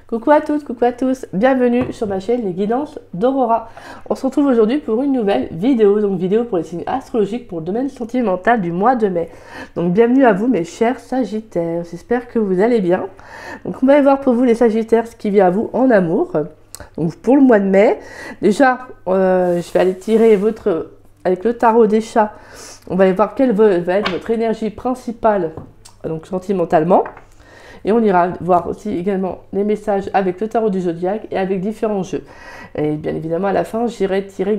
Coucou à toutes, coucou à tous, bienvenue sur ma chaîne Les Guidances d'Aurora. On se retrouve aujourd'hui pour une nouvelle vidéo, donc vidéo pour les signes astrologiques pour le domaine sentimental du mois de mai. Donc bienvenue à vous mes chers Sagittaires, j'espère que vous allez bien. Donc on va aller voir pour vous les Sagittaires ce qui vient à vous en amour. Donc pour le mois de mai, déjà je vais aller tirer avec le tarot des chats, on va aller voir quelle va être votre énergie principale, donc sentimentalement. Et on ira voir aussi également les messages avec le tarot du zodiaque et avec différents jeux. Et bien évidemment, à la fin, j'irai tirer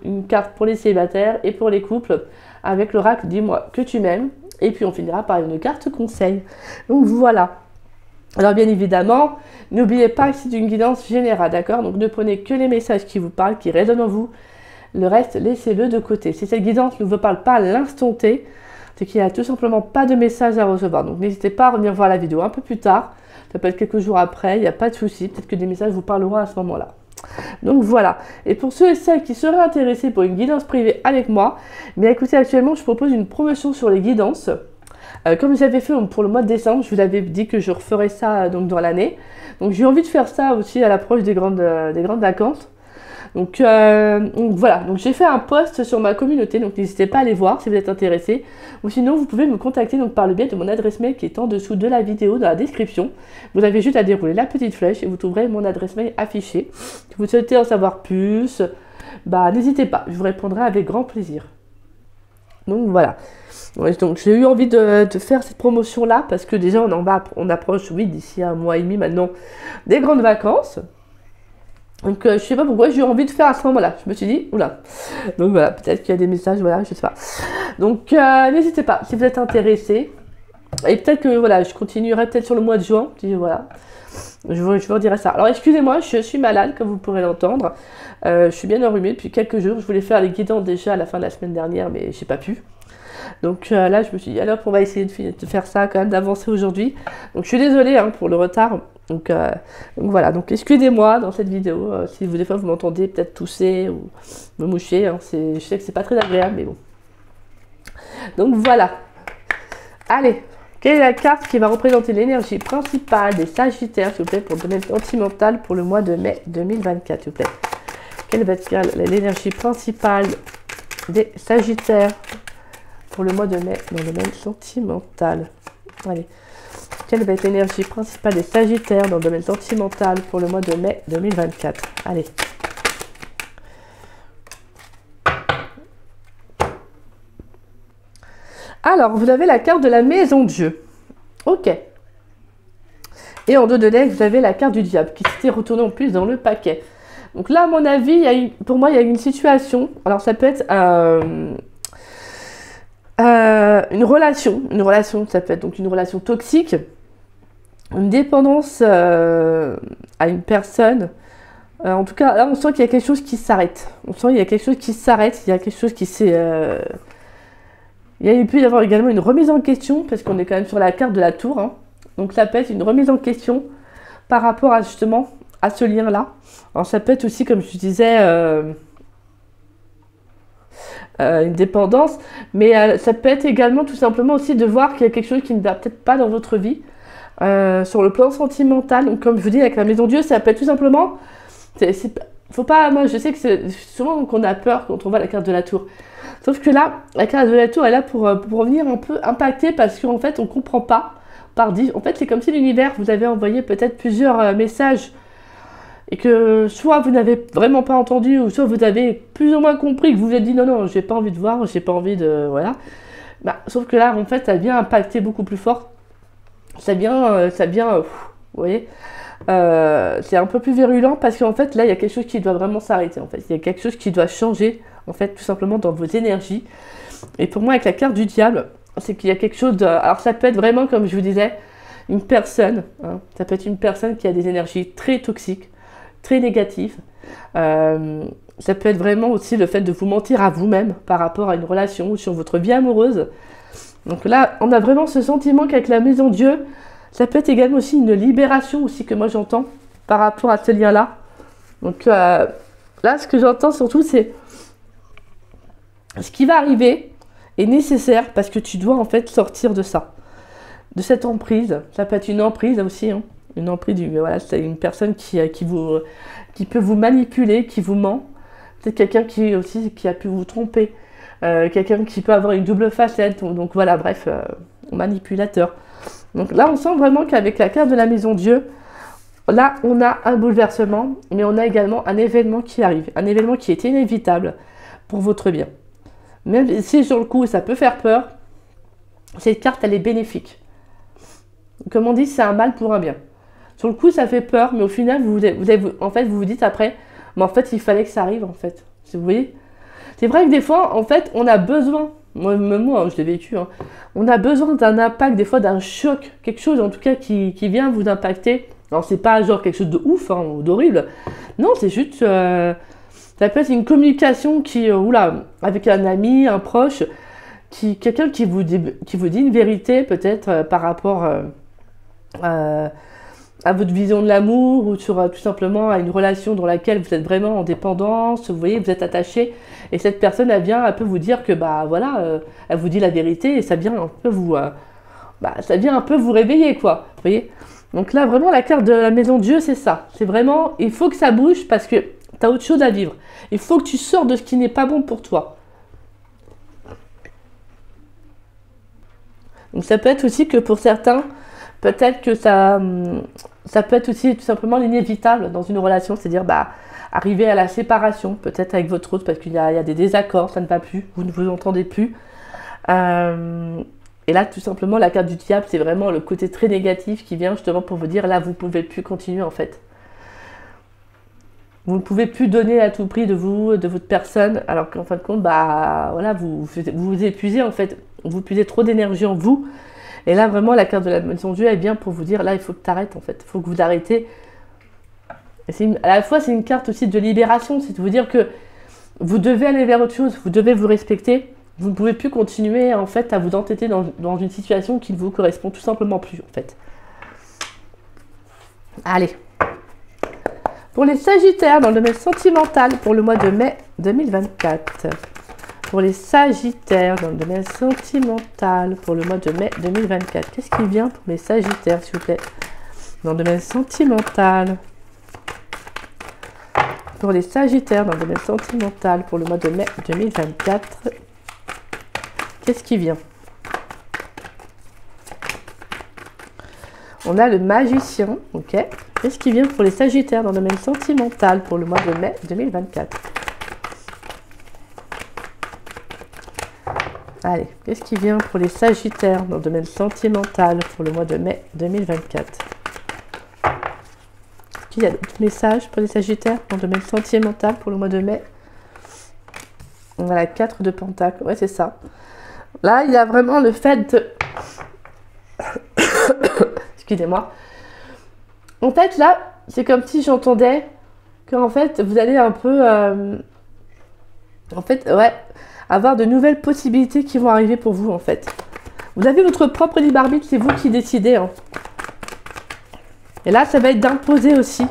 une carte pour les célibataires et pour les couples avec l'oracle Dis-moi que tu m'aimes. Et puis on finira par une carte conseil. Donc voilà. Alors bien évidemment, n'oubliez pas que c'est une guidance générale, d'accord? Donc ne prenez que les messages qui vous parlent, qui résonnent en vous. Le reste, laissez-le de côté. Si cette guidance ne vous parle pas à l'instant T, c'est qu'il n'y a tout simplement pas de message à recevoir. Donc n'hésitez pas à revenir voir la vidéo un peu plus tard. Ça peut être quelques jours après, il n'y a pas de souci. Peut-être que des messages vous parleront à ce moment-là. Donc voilà. Et pour ceux et celles qui seraient intéressés pour une guidance privée avec moi, mais écoutez, actuellement, je propose une promotion sur les guidances. Comme j'avais fait pour le mois de décembre, je vous avais dit que je referais ça donc dans l'année. Donc j'ai envie de faire ça aussi à l'approche des grandes vacances. Donc voilà, donc j'ai fait un post sur ma communauté, donc n'hésitez pas à aller voir si vous êtes intéressé. Ou sinon, vous pouvez me contacter donc par le biais de mon adresse mail qui est en dessous de la vidéo, dans la description. Vous avez juste à dérouler la petite flèche et vous trouverez mon adresse mail affichée. Si vous souhaitez en savoir plus, bah n'hésitez pas, je vous répondrai avec grand plaisir. Donc voilà. Ouais, donc j'ai eu envie de faire cette promotion là parce que déjà on approche, oui, d'ici un mois et demi maintenant, des grandes vacances. Donc je sais pas pourquoi j'ai eu envie de faire à ce moment-là. Je me suis dit, oula. Donc voilà, peut-être qu'il y a des messages, voilà, je sais pas. Donc n'hésitez pas, si vous êtes intéressés. Et peut-être que voilà, je continuerai peut-être sur le mois de juin. Voilà. Je vous dirai ça. Alors excusez-moi, je suis malade, comme vous pourrez l'entendre. Je suis bien enrhumée depuis quelques jours. Je voulais faire les guidances déjà à la fin de la semaine dernière, mais j'ai pas pu. Donc là, je me suis dit, alors on va essayer de faire ça quand même, d'avancer aujourd'hui. Donc je suis désolée pour le retard. Donc voilà, donc excusez-moi dans cette vidéo si des fois vous m'entendez peut-être tousser ou me moucher. Je sais que c'est pas très agréable, mais bon. Donc voilà. Allez, quelle est la carte qui va représenter l'énergie principale des Sagittaires, s'il vous plaît, pour le domaine sentimental pour le mois de mai 2024, s'il vous plaît. Quelle va être l'énergie principale des Sagittaires pour le mois de mai dans le domaine sentimental? Allez. Quelle va être l'énergie principale des Sagittaires dans le domaine sentimental pour le mois de mai 2024? Allez. Alors, vous avez la carte de la maison de jeu. Ok. Et en dos de deck, vous avez la carte du diable qui s'était retournée en plus dans le paquet. Donc là, à mon avis, pour moi, il y a une situation. Alors, ça peut être une relation, ça peut être donc une relation toxique, une dépendance à une personne. En tout cas, là, on sent qu'il y a quelque chose qui s'arrête. On sent qu'il y a quelque chose qui s'arrête, il y a quelque chose qui s'est... Il peut y avoir également une remise en question, parce qu'on est quand même sur la carte de la tour. Donc ça peut être une remise en question par rapport à justement à ce lien-là. Alors ça peut être aussi, comme je disais... une dépendance, mais ça peut être également tout simplement aussi de voir qu'il y a quelque chose qui ne va peut-être pas dans votre vie sur le plan sentimental. Donc comme je vous dis, avec la maison Dieu, ça peut être tout simplement, faut pas, moi je sais que c'est souvent qu'on a peur quand on voit la carte de la tour, sauf que là la carte de la tour est là pour venir un peu impacter, parce qu'en fait on comprend pas en fait c'est comme si l'univers vous avait envoyé peut-être plusieurs messages et que soit vous n'avez vraiment pas entendu, ou soit vous avez plus ou moins compris, que vous vous êtes dit non, j'ai pas envie de voir, j'ai pas envie de... Voilà. Sauf que là, en fait, ça vient impacter beaucoup plus fort. Ça vient vous voyez, c'est un peu plus virulent, parce qu'en fait, là, il y a quelque chose qui doit vraiment s'arrêter, en fait. Il y a quelque chose qui doit changer, en fait, tout simplement dans vos énergies. Et pour moi, avec la carte du diable, c'est qu'il y a quelque chose de... Alors, ça peut être vraiment, comme je vous disais, une personne. Ça peut être une personne qui a des énergies très toxiques, très négatif. Ça peut être vraiment aussi le fait de vous mentir à vous-même par rapport à une relation ou sur votre vie amoureuse. Donc là, on a vraiment ce sentiment qu'avec la maison Dieu, ça peut être également aussi une libération aussi que moi j'entends par rapport à ce lien-là. Donc là, ce que j'entends surtout, c'est ce qui va arriver est nécessaire parce que tu dois en fait sortir de ça, de cette emprise. Ça peut être une emprise aussi, Une emprise, voilà, c'est une personne qui peut vous manipuler, qui vous ment. C'est quelqu'un qui a pu vous tromper. Quelqu'un qui peut avoir une double facette. Donc voilà, bref, manipulateur. Donc là, on sent vraiment qu'avec la carte de la maison Dieu, là, on a un bouleversement, mais on a également un événement qui arrive. Un événement qui est inévitable pour votre bien. Même si sur le coup, ça peut faire peur, cette carte, elle est bénéfique. Comme on dit, c'est un mal pour un bien. Sur le coup, ça fait peur, mais au final, vous vous dites après, mais en fait, il fallait que ça arrive, en fait. Vous voyez? C'est vrai que des fois, en fait, on a besoin, même moi, je l'ai vécu, hein, on a besoin d'un impact, des fois d'un choc, quelque chose en tout cas qui vient vous impacter. Alors, c'est pas genre quelque chose de ouf, hein, ou d'horrible. Non, c'est juste, ça peut être une communication avec un ami, un proche, quelqu'un qui vous dit une vérité, peut-être, par rapport à votre vision de l'amour ou sur tout simplement à une relation dans laquelle vous êtes vraiment en dépendance, vous voyez, vous êtes attaché et cette personne elle vient un peu vous dire que elle vous dit la vérité et ça vient un peu vous réveiller quoi, vous voyez. Donc là vraiment la carte de la maison Dieu c'est ça, c'est vraiment il faut que ça bouge parce que tu as autre chose à vivre, il faut que tu sors de ce qui n'est pas bon pour toi. Donc ça peut être aussi que pour certains peut-être que ça peut être aussi tout simplement l'inévitable dans une relation, c'est-à-dire arriver à la séparation, peut-être avec votre autre, parce qu'il y a des désaccords, ça ne va plus, vous ne vous entendez plus. Et là, tout simplement, la carte du diable, c'est vraiment le côté très négatif qui vient justement pour vous dire, là, vous ne pouvez plus continuer en fait. Vous ne pouvez plus donner à tout prix de vous, de votre personne, alors qu'en fin de compte, voilà, vous vous épuisez en fait, vous puisez trop d'énergie en vous. Et là, vraiment, la carte de la maison Dieu, elle vient pour vous dire, là, il faut que tu arrêtes, en fait. Il faut que vous arrêtez. À la fois, c'est une carte aussi de libération. C'est de vous dire que vous devez aller vers autre chose. Vous devez vous respecter. Vous ne pouvez plus continuer, en fait, à vous entêter dans une situation qui ne vous correspond tout simplement plus, en fait. Allez. Pour les Sagittaires, dans le domaine sentimental, pour le mois de mai 2024. Pour les Sagittaires, dans le domaine sentimental, pour le mois de mai 2024. Qu'est-ce qui vient pour les Sagittaires, s'il vous plaît? Dans le domaine sentimental. Pour les Sagittaires, dans le domaine sentimental, pour le mois de mai 2024. Qu'est-ce qui vient? On a le Magicien, ok. Qu'est-ce qui vient pour les Sagittaires, dans le domaine sentimental, pour le mois de mai 2024? Allez, qu'est-ce qui vient pour les Sagittaires dans le domaine sentimental pour le mois de mai 2024? Est-ce qu'il y a d'autres messages pour les Sagittaires dans le domaine sentimental pour le mois de mai? On a la 4 de Pentacles, ouais c'est ça. Là, il y a vraiment le fait de... Excusez-moi. En fait, là, c'est comme si j'entendais qu'en fait, vous allez un peu... En fait, ouais... avoir de nouvelles possibilités qui vont arriver pour vous en fait. Vous avez votre propre libre arbitre, c'est vous qui décidez. Hein. Et là, ça va être d'imposer aussi,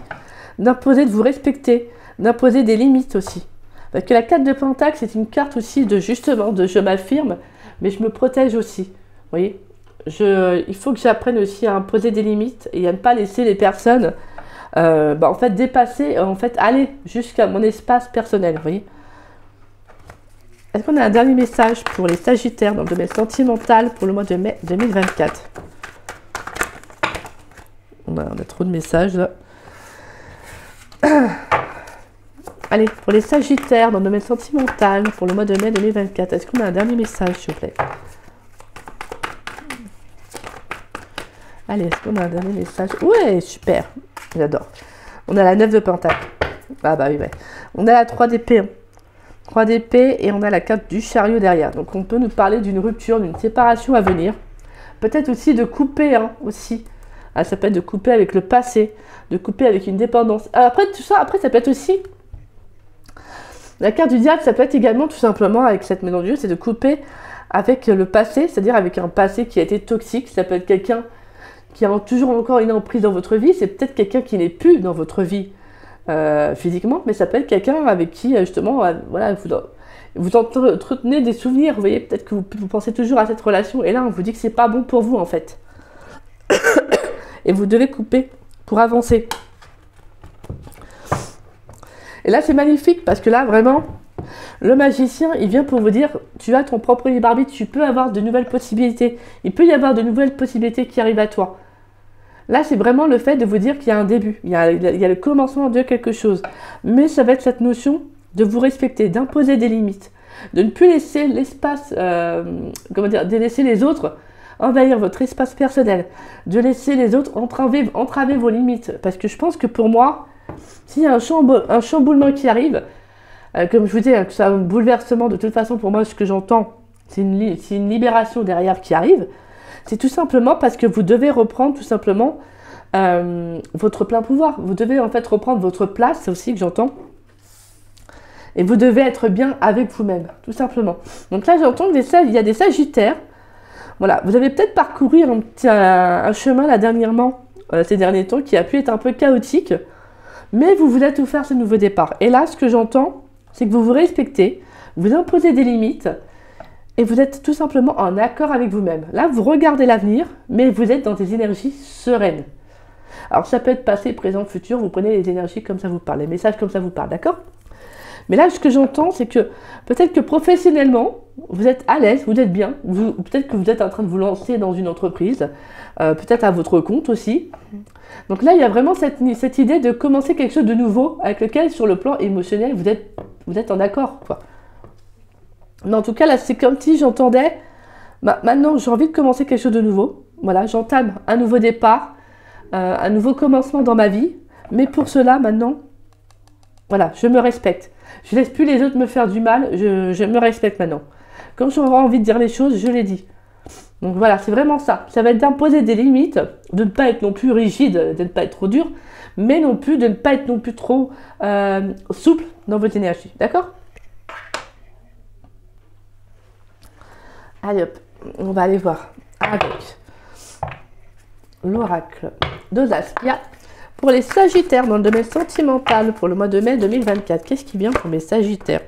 d'imposer de vous respecter, d'imposer des limites aussi. Parce que la 4 de Pentacle, c'est une carte aussi de justement, de je m'affirme, mais je me protège aussi. Vous voyez, il faut que j'apprenne aussi à imposer des limites et à ne pas laisser les personnes en fait dépasser, en fait aller jusqu'à mon espace personnel, vous voyez. Est-ce qu'on a un dernier message pour les Sagittaires dans le domaine sentimental pour le mois de mai 2024? On a trop de messages là. Allez, pour les Sagittaires dans le domaine sentimental pour le mois de mai 2024, est-ce qu'on a un dernier message s'il vous plaît? Allez, est-ce qu'on a un dernier message? Ouais, super, j'adore. On a la 9 de Pentacle. Ah bah oui, ouais. On a la 3 d'épée. Hein. 3 d'épée et on a la carte du chariot derrière. Donc on peut nous parler d'une rupture, d'une séparation à venir. Peut-être aussi de couper, hein, aussi. Ah, ça peut être de couper avec le passé, de couper avec une dépendance. Alors après, tout ça, après ça peut être aussi... La carte du diable, ça peut être également tout simplement avec cette maison de Dieu, c'est de couper avec le passé, c'est-à-dire avec un passé qui a été toxique. Ça peut être quelqu'un qui a toujours encore une emprise dans votre vie. C'est peut-être quelqu'un qui n'est plus dans votre vie. Physiquement, mais ça peut être quelqu'un avec qui justement voilà, vous entretenez des souvenirs, vous voyez, peut-être que vous pensez toujours à cette relation et là on vous dit que c'est pas bon pour vous en fait et vous devez couper pour avancer. Et là, c'est magnifique parce que là, vraiment, le magicien, il vient pour vous dire, tu as ton propre libre arbitre, tu peux avoir de nouvelles possibilités. Il peut y avoir de nouvelles possibilités qui arrivent à toi. Là, c'est vraiment le fait de vous dire qu'il y a un début, il y a le commencement de quelque chose. Mais ça va être cette notion de vous respecter, d'imposer des limites, de ne plus laisser l'espace, de laisser les autres envahir votre espace personnel, de laisser les autres entraver vos limites. Parce que je pense que pour moi, s'il y a un chamboulement qui arrive, comme je vous dis, que c'est un bouleversement, de toute façon, pour moi, ce que j'entends, c'est une libération derrière qui arrive. C'est tout simplement parce que vous devez reprendre tout simplement votre plein pouvoir. Vous devez en fait reprendre votre place, c'est aussi que j'entends. Et vous devez être bien avec vous-même, tout simplement. Donc là, j'entends qu'il y a des sagittaires. Voilà, vous avez peut-être parcouru un chemin là dernièrement, ces derniers temps, qui a pu être un peu chaotique. Mais vous voulez tout faire ce nouveau départ. Et là, ce que j'entends, c'est que vous vous respectez, vous imposez des limites, et vous êtes tout simplement en accord avec vous-même. Là, vous regardez l'avenir, mais vous êtes dans des énergies sereines. Alors, ça peut être passé, présent, futur, vous prenez les énergies comme ça vous parle, les messages comme ça vous parle, d'accord? Mais là, ce que j'entends, c'est que peut-être que professionnellement, vous êtes à l'aise, vous êtes bien, peut-être que vous êtes en train de vous lancer dans une entreprise, peut-être à votre compte aussi. Donc là, il y a vraiment cette idée de commencer quelque chose de nouveau avec lequel, sur le plan émotionnel, vous êtes en accord, quoi. Mais en tout cas, là, c'est comme si j'entendais, maintenant, j'ai envie de commencer quelque chose de nouveau. Voilà, j'entame un nouveau départ, un nouveau commencement dans ma vie. Mais pour cela, maintenant, voilà, je me respecte. Je laisse plus les autres me faire du mal, je me respecte maintenant. Quand j'aurai envie de dire les choses, je les dis. Donc voilà, c'est vraiment ça. Ça va être d'imposer des limites, de ne pas être non plus rigide, de ne pas être trop dur, mais non plus de ne pas être non plus trop souple dans votre énergie. D'accord ? Allez hop, on va aller voir avec l'oracle d'Osaskia. Pour les sagittaires dans le domaine sentimental pour le mois de mai 2024, qu'est-ce qui vient pour mes sagittaires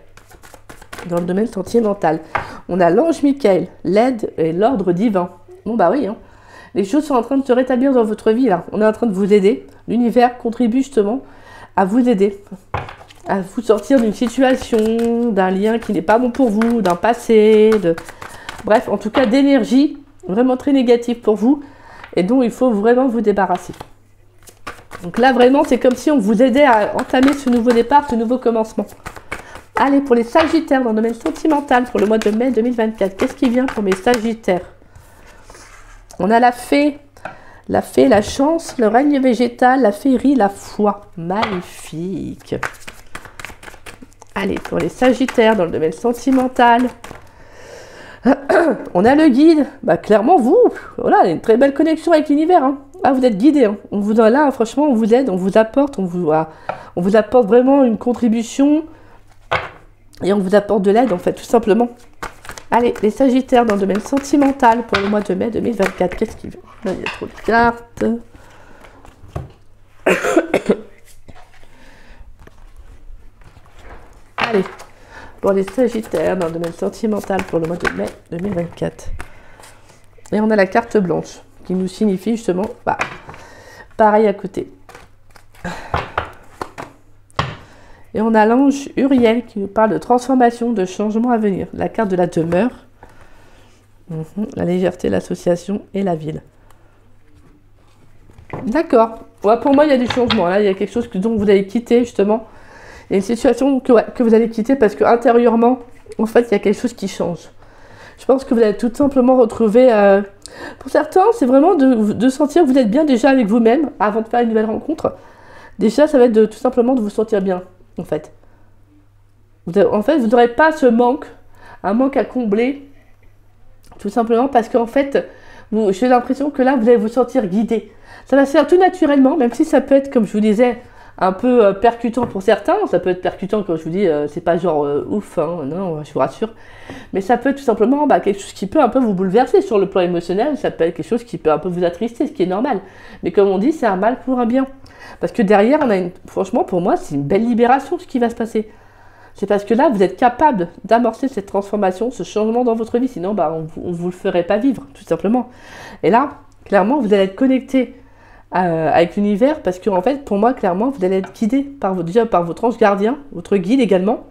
dans le domaine sentimental? On a l'ange Michael, l'aide et l'ordre divin. Bon bah oui, hein. Les choses sont en train de se rétablir dans votre vie là. On est en train de vous aider. L'univers contribue justement à vous aider, à vous sortir d'une situation, d'un lien qui n'est pas bon pour vous, d'un passé, bref, en tout cas d'énergie vraiment très négative pour vous et dont il faut vraiment vous débarrasser. Donc là, vraiment, c'est comme si on vous aidait à entamer ce nouveau départ, ce nouveau commencement. Allez, pour les sagittaires dans le domaine sentimental pour le mois de mai 2024, qu'est-ce qui vient pour mes sagittaires? On a la fée, la chance, le règne végétal, la féerie, la foi. Magnifique. Allez, pour les sagittaires dans le domaine sentimental, on a le guide. Bah, clairement, vous, voilà, une très belle connexion avec l'univers, hein. Ah, vous êtes guidé, hein. On vous là, franchement, on vous aide, on vous apporte, on vous apporte vraiment une contribution et on vous apporte de l'aide, en fait, tout simplement. Allez, les sagittaires dans le domaine sentimental pour le mois de mai 2024, qu'est-ce qu'il veut? Là, il y a trop de cartes. Allez, pour les sagittaires dans le domaine sentimental pour le mois de mai 2024. Et on a la carte blanche qui nous signifie justement, bah, pareil à côté. Et on a l'ange Uriel qui nous parle de transformation, de changement à venir. La carte de la demeure, la légèreté, l'association et la ville. D'accord. Ouais, pour moi, il y a du changement. Là, il y a quelque chose dont vous allez quitter justement. Il y a une situation que vous allez quitter parce que intérieurement, en fait, il y a quelque chose qui change. Je pense que vous allez tout simplement retrouver... pour certains, c'est vraiment de sentir que vous êtes bien déjà avec vous-même avant de faire une nouvelle rencontre. Déjà, ça va être tout simplement de vous sentir bien, en fait. En fait, vous n'aurez pas ce manque, un manque à combler, tout simplement parce qu'en fait, j'ai l'impression que là, vous allez vous sentir guidé. Ça va se faire tout naturellement, même si ça peut être, comme je vous disais, un peu percutant pour certains. Ça peut être percutant, comme je vous dis, c'est pas genre ouf, hein, non, je vous rassure. Mais ça peut être tout simplement quelque chose qui peut un peu vous bouleverser sur le plan émotionnel. Ça peut être quelque chose qui peut un peu vous attrister, ce qui est normal. Mais comme on dit, c'est un mal pour un bien. Parce que derrière, franchement, pour moi, c'est une belle libération ce qui va se passer. C'est parce que là, vous êtes capable d'amorcer cette transformation, ce changement dans votre vie. Sinon, on ne vous le ferait pas vivre, tout simplement. Et là, clairement, vous allez être connecté avec l'univers, parce que en fait, pour moi, clairement, vous allez être guidé par déjà par votre ange gardien, votre guide également.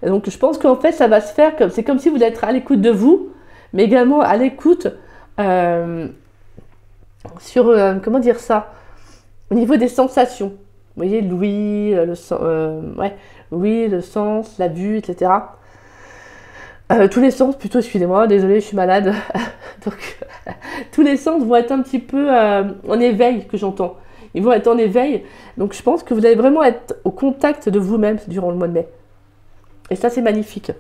Et donc, je pense qu'en fait, ça va se faire comme c'est comme si vous êtes à l'écoute de vous, mais également à l'écoute sur comment dire ça, au niveau des sensations. Vous voyez, l'ouïe, oui, le sens, la vue, etc. Tous les sens, plutôt, excusez-moi, désolée, je suis malade. Donc, tous les sens vont être un petit peu en éveil, que j'entends. Ils vont être en éveil. Donc, je pense que vous allez vraiment être au contact de vous-même durant le mois de mai. Et ça, c'est magnifique.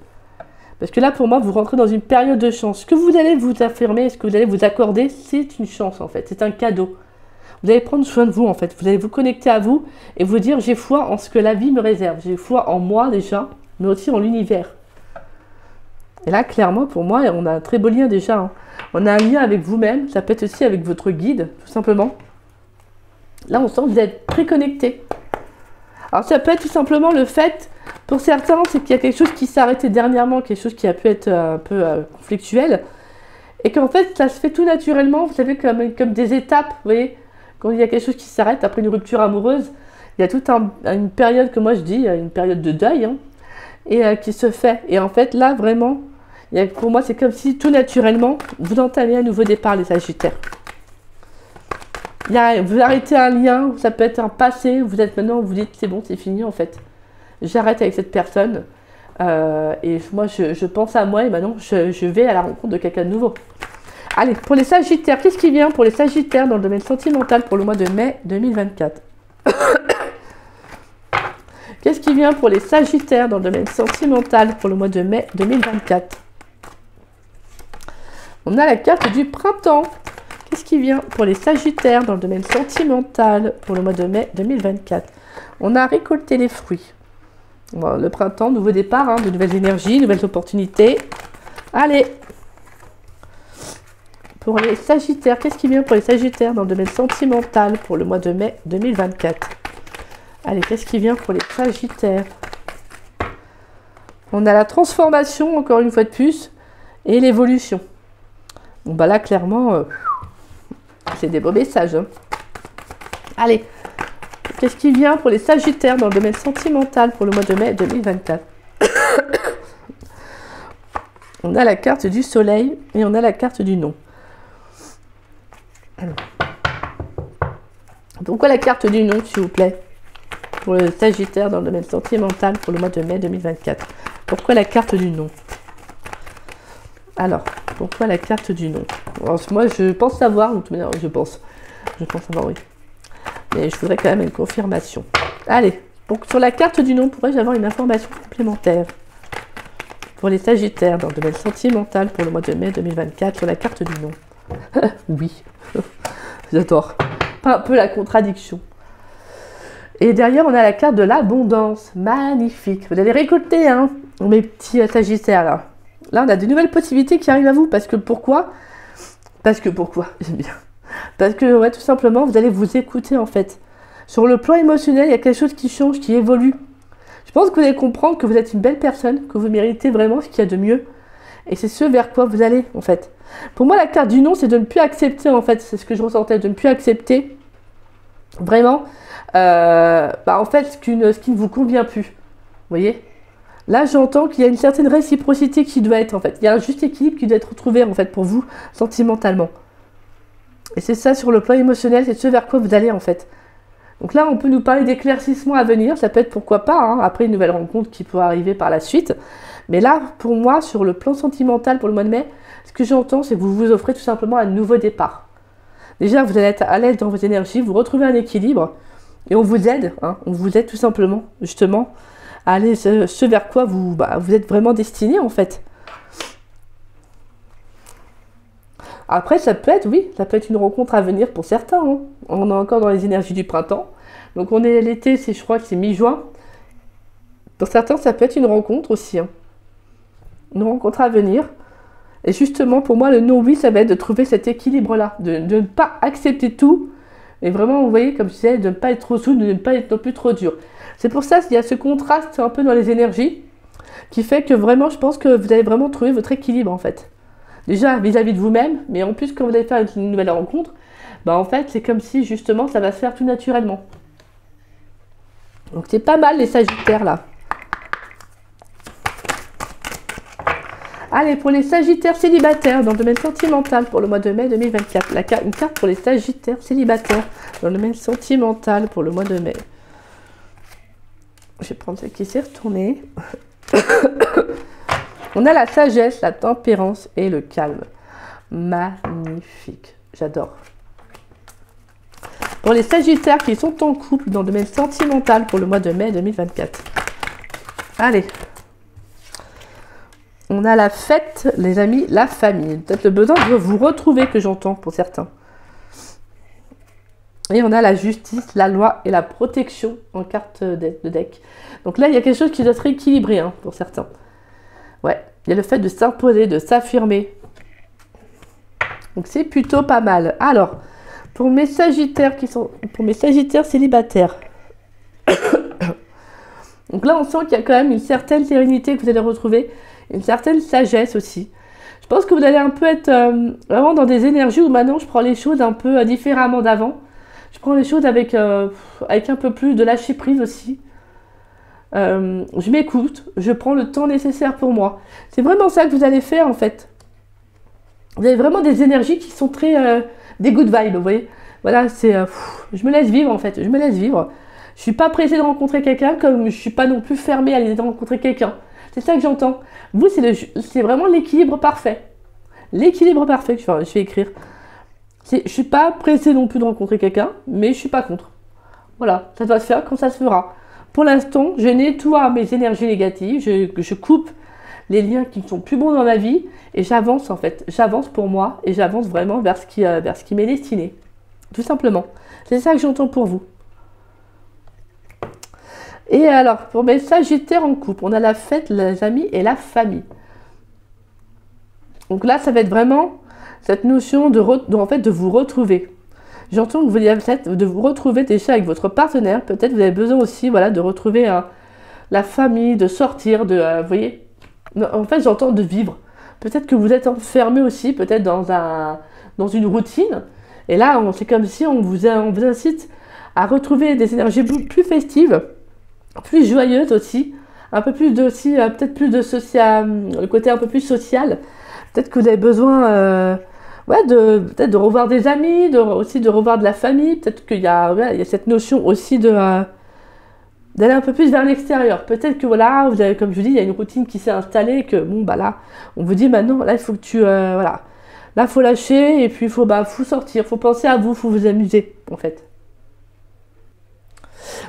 Parce que là, pour moi, vous rentrez dans une période de chance. Ce que vous allez vous affirmer, ce que vous allez vous accorder, c'est une chance, en fait. C'est un cadeau. Vous allez prendre soin de vous, en fait. Vous allez vous connecter à vous et vous dire, j'ai foi en ce que la vie me réserve. J'ai foi en moi, déjà, mais aussi en l'univers. Et là, clairement, pour moi, on a un très beau lien déjà. Hein. On a un lien avec vous-même. Ça peut être aussi avec votre guide, tout simplement. Là, on sent que vous êtes très connecté. Alors, ça peut être tout simplement le fait, pour certains, c'est qu'il y a quelque chose qui s'est arrêté dernièrement, quelque chose qui a pu être un peu conflictuel. Et qu'en fait, ça se fait tout naturellement. Vous savez, comme des étapes, vous voyez. Quand il y a quelque chose qui s'arrête après une rupture amoureuse, il y a toute une période que moi je dis, une période de deuil, hein, et qui se fait. Et en fait, là, vraiment, pour moi, c'est comme si tout naturellement, vous entamiez un nouveau départ, les Sagittaires. Vous arrêtez un lien, ça peut être un passé, vous êtes maintenant, vous dites, c'est bon, c'est fini, en fait. J'arrête avec cette personne. Et moi, je pense à moi, et maintenant, je vais à la rencontre de quelqu'un de nouveau. Allez, pour les Sagittaires, qu'est-ce qui vient pour les Sagittaires dans le domaine sentimental pour le mois de mai 2024? Qu'est-ce qui vient pour les Sagittaires dans le domaine sentimental pour le mois de mai 2024? On a la carte du printemps. Qu'est-ce qui vient pour les Sagittaires dans le domaine sentimental pour le mois de mai 2024? On a récolté les fruits. Bon, le printemps, nouveau départ, hein, de nouvelles énergies, nouvelles opportunités. Allez! Pour les Sagittaires, qu'est-ce qui vient pour les Sagittaires dans le domaine sentimental pour le mois de mai 2024? Allez, qu'est-ce qui vient pour les Sagittaires? On a la transformation, encore une fois de plus, et l'évolution. Bon, bah là, clairement, c'est des beaux messages. Hein. Allez, qu'est-ce qui vient pour les Sagittaires dans le domaine sentimental pour le mois de mai 2024? On a la carte du soleil et on a la carte du non. Pourquoi la carte du non, s'il vous plaît? Pour le Sagittaire dans le domaine sentimental pour le mois de mai 2024. Pourquoi la carte du non? Alors, pourquoi la carte du non? Alors, moi, je pense savoir, je pense savoir, oui. Mais je voudrais quand même une confirmation. Allez, donc sur la carte du non, pourrais-je avoir une information complémentaire pour les Sagittaires dans le domaine sentimental pour le mois de mai 2024 sur la carte du non? Oui, j'adore. Pas un peu la contradiction. Et derrière, on a la carte de l'abondance. Magnifique. Vous allez récolter, hein, mes petits Sagittaires, là. Là, on a de nouvelles possibilités qui arrivent à vous. Parce que pourquoi? J'aime bien. Parce que, ouais, tout simplement, vous allez vous écouter, en fait. Sur le plan émotionnel, il y a quelque chose qui change, qui évolue. Je pense que vous allez comprendre que vous êtes une belle personne, que vous méritez vraiment ce qu'il y a de mieux. Et c'est ce vers quoi vous allez, en fait. Pour moi, la carte du non, c'est de ne plus accepter, en fait. C'est ce que je ressentais, de ne plus accepter, vraiment, en fait, ce qui ne vous convient plus. Vous voyez? Là, j'entends qu'il y a une certaine réciprocité qui doit être, en fait. Il y a un juste équilibre qui doit être retrouvé, en fait, pour vous, sentimentalement. Et c'est ça, sur le plan émotionnel, c'est ce vers quoi vous allez, en fait. Donc là, on peut nous parler d'éclaircissement à venir. Ça peut être, pourquoi pas, hein, après une nouvelle rencontre qui peut arriver par la suite. Mais là, pour moi, sur le plan sentimental, pour le mois de mai, ce que j'entends, c'est que vous vous offrez tout simplement un nouveau départ. Déjà, vous allez être à l'aise dans vos énergies, vous retrouvez un équilibre, et on vous aide, hein, on vous aide tout simplement, justement, à aller ce vers quoi vous êtes vraiment destiné, en fait. Après, ça peut être, oui, ça peut être une rencontre à venir pour certains. Hein. On est encore dans les énergies du printemps. Donc, on est l'été, je crois que c'est mi-juin. Pour certains, ça peut être une rencontre aussi. Hein. Une rencontre à venir. Et justement, pour moi, le non-oui, ça va être de trouver cet équilibre-là. De ne pas accepter tout. Et vraiment, vous voyez, comme je disais, de ne pas être trop souple, de ne pas être non plus trop dur. C'est pour ça qu'il y a ce contraste un peu dans les énergies qui fait que vraiment, je pense que vous allez vraiment trouver votre équilibre, en fait. Déjà vis-à-vis de vous-même, mais en plus, quand vous allez faire une nouvelle rencontre, bah en fait, c'est comme si justement ça va se faire tout naturellement. Donc c'est pas mal les Sagittaires là. Allez, pour les Sagittaires célibataires dans le domaine sentimental pour le mois de mai 2024. Une carte pour les Sagittaires célibataires dans le domaine sentimental pour le mois de mai. Je vais prendre celle qui s'est retournée. On a la sagesse, la tempérance et le calme. Magnifique. J'adore. Pour les Sagittaires qui sont en couple dans le domaine sentimental pour le mois de mai 2024. Allez. On a la fête, les amis, la famille. Peut-être le besoin de vous retrouver que j'entends pour certains. Et on a la justice, la loi et la protection en carte de deck. Donc là, il y a quelque chose qui doit être équilibré hein, pour certains. Ouais, il y a le fait de s'imposer, de s'affirmer. Donc c'est plutôt pas mal. Alors, pour mes Sagittaires célibataires. Donc là, on sent qu'il y a quand même une certaine sérénité que vous allez retrouver. Une certaine sagesse aussi. Je pense que vous allez un peu être vraiment dans des énergies où maintenant je prends les choses un peu différemment d'avant. Je prends les choses avec un peu plus de lâcher prise aussi. Je m'écoute, je prends le temps nécessaire pour moi. C'est vraiment ça que vous allez faire en fait. Vous avez vraiment des énergies qui sont très des good vibes, vous voyez. Voilà, c'est je me laisse vivre en fait, je me laisse vivre. Je suis pas pressée de rencontrer quelqu'un comme je suis pas non plus fermée à l'idée de rencontrer quelqu'un. C'est ça que j'entends. Vous, c'est vraiment l'équilibre parfait. L'équilibre parfait que je vais écrire. Je ne suis pas pressée non plus de rencontrer quelqu'un, mais je ne suis pas contre. Voilà, ça doit se faire quand ça se fera. Pour l'instant, je nettoie mes énergies négatives, je coupe les liens qui ne sont plus bons dans ma vie, et j'avance en fait. J'avance pour moi, et j'avance vraiment vers ce qui m'est destiné. Tout simplement. C'est ça que j'entends pour vous. Et alors, pour mes Sagittaires en couple, on a la fête, les amis et la famille. Donc là, ça va être vraiment cette notion en fait, de vous retrouver. J'entends que vous avez peut-être de vous retrouver déjà avec votre partenaire. Peut-être vous avez besoin aussi voilà, de retrouver la famille, de sortir, vous voyez. En fait, j'entends de vivre. Peut-être que vous êtes enfermé aussi, peut-être dans une routine. Et là, c'est comme si on vous incite à retrouver des énergies plus festives, plus joyeuse aussi, un peu plus peut-être plus de social, le côté un peu plus social. Peut-être que vous avez besoin peut-être de revoir des amis, aussi de revoir de la famille. Peut-être qu'il y a cette notion aussi d'aller un peu plus vers l'extérieur. Peut-être que voilà, vous avez, comme je vous dis, il y a une routine qui s'est installée, que bon bah là, on vous dit maintenant, là il faut que tu voilà, là il faut lâcher et puis il faut sortir, il faut penser à vous, il faut vous amuser en fait.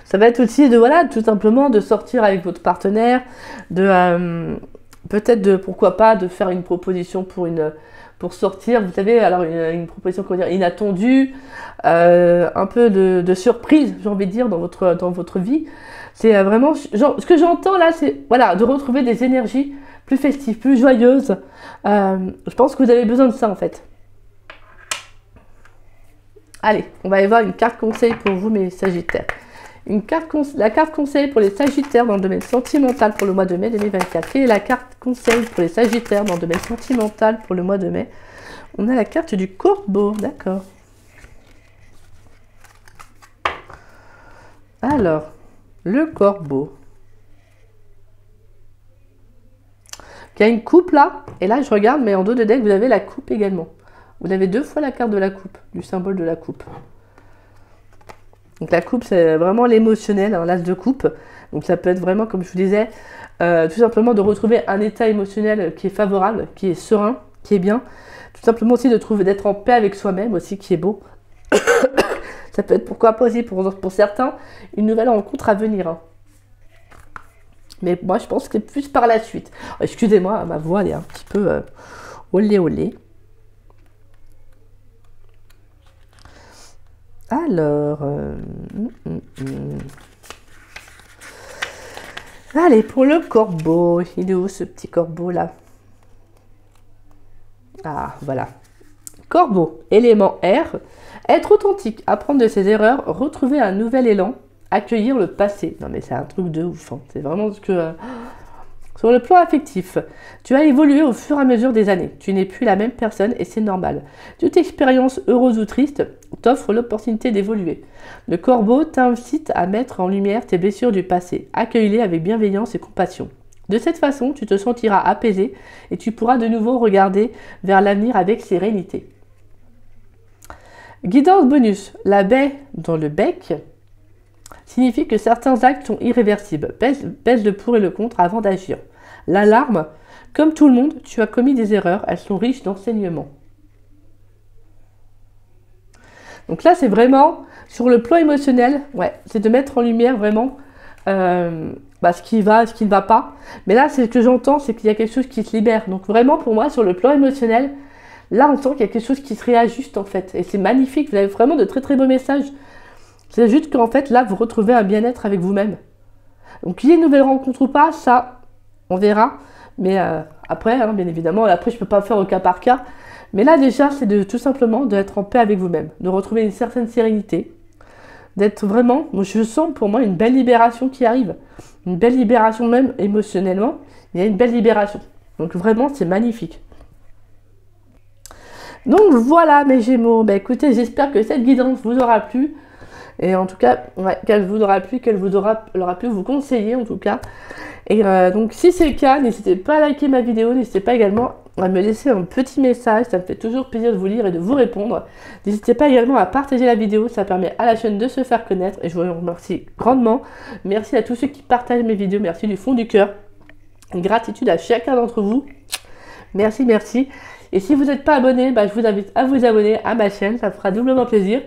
Ça va être aussi tout simplement de sortir avec votre partenaire, peut-être pourquoi pas, de faire une proposition pour sortir. Vous savez, alors une proposition, comment dire, inattendue, un peu de surprise, j'ai envie de dire, dans votre vie. C'est vraiment, ce que j'entends là, c'est, voilà, de retrouver des énergies plus festives, plus joyeuses. Je pense que vous avez besoin de ça, en fait. Allez, on va aller voir une carte conseil pour vous, mes Sagittaires. La carte conseil pour les Sagittaires dans le domaine sentimental pour le mois de mai 2024. Quelle est la carte conseil pour les Sagittaires dans le domaine sentimental pour le mois de mai? On a la carte du Corbeau, d'accord. Alors, le Corbeau. Il y a une coupe là, et là je regarde, mais en dos de deck, vous avez la coupe également. Vous avez 2 fois la carte de la coupe, du symbole de la coupe. Donc la coupe, c'est vraiment l'émotionnel, l'as de coupe. Donc ça peut être vraiment, comme je vous disais, tout simplement de retrouver un état émotionnel qui est favorable, qui est serein, qui est bien. Tout simplement aussi d'être en paix avec soi-même aussi, qui est beau. Ça peut être, pourquoi pas aussi, pour certains, une nouvelle rencontre à venir. Hein. Mais moi, je pense que c'est plus par la suite. Excusez-moi, ma voix, elle est un petit peu olé olé. Alors, allez, pour le Corbeau, il est où ce petit Corbeau là? Ah, voilà. Corbeau, élément R, être authentique, apprendre de ses erreurs, retrouver un nouvel élan, accueillir le passé. Non mais c'est un truc de ouf, hein. C'est vraiment ce que... Sur le plan affectif, tu as évolué au fur et à mesure des années. Tu n'es plus la même personne et c'est normal. Toute expérience heureuse ou triste t'offre l'opportunité d'évoluer. Le corbeau t'incite à mettre en lumière tes blessures du passé. Accueille-les avec bienveillance et compassion. De cette façon, tu te sentiras apaisé et tu pourras de nouveau regarder vers l'avenir avec sérénité. Guidance bonus. La baie dans le bec signifie que certains actes sont irréversibles. Pèse le pour et le contre avant d'agir. L'alarme, comme tout le monde, tu as commis des erreurs, elles sont riches d'enseignements. Donc là, c'est vraiment, sur le plan émotionnel, ouais, c'est de mettre en lumière vraiment ce qui va, ce qui ne va pas. Mais là, ce que j'entends, c'est qu'il y a quelque chose qui se libère. Donc vraiment, pour moi, sur le plan émotionnel, là, on sent qu'il y a quelque chose qui se réajuste en fait. Et c'est magnifique, vous avez vraiment de très très beaux messages. C'est juste qu'en fait, là, vous retrouvez un bien-être avec vous-même. Donc, qu'il y ait une nouvelle rencontre ou pas, ça, on verra. Mais après, hein, bien évidemment, après, je ne peux pas faire au cas par cas. Mais là, déjà, c'est de tout simplement d'être en paix avec vous-même, de retrouver une certaine sérénité, d'être vraiment, moi, je sens pour moi une belle libération qui arrive. Une belle libération même émotionnellement, il y a une belle libération. Donc, vraiment, c'est magnifique. Donc, voilà mes Gémeaux. Ben, écoutez, j'espère que cette guidance vous aura plu. Et en tout cas, ouais, qu'elle vous aura plu, qu'elle vous aura pu vous conseiller en tout cas. Et donc si c'est le cas, n'hésitez pas à liker ma vidéo, n'hésitez pas également à me laisser un petit message, ça me fait toujours plaisir de vous lire et de vous répondre. N'hésitez pas également à partager la vidéo, ça permet à la chaîne de se faire connaître et je vous remercie grandement. Merci à tous ceux qui partagent mes vidéos, merci du fond du cœur. Gratitude à chacun d'entre vous. Merci, merci. Et si vous n'êtes pas abonné, je vous invite à vous abonner à ma chaîne, ça me fera doublement plaisir.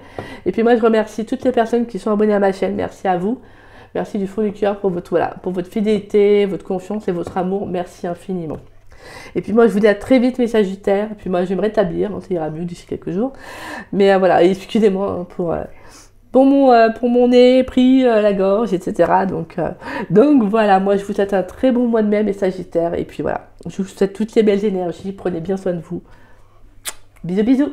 Et puis moi, je remercie toutes les personnes qui sont abonnées à ma chaîne. Merci à vous. Merci du fond du cœur pour votre fidélité, votre confiance et votre amour. Merci infiniment. Et puis moi, je vous dis à très vite, mes Sagittaires. Et puis moi, je vais me rétablir, ça ira mieux d'ici quelques jours. Mais voilà, excusez-moi pour mon nez pris, la gorge, etc. Donc voilà, moi je vous souhaite un très bon mois de mai, mes Sagittaires. Et puis voilà, je vous souhaite toutes les belles énergies. Prenez bien soin de vous. Bisous, bisous.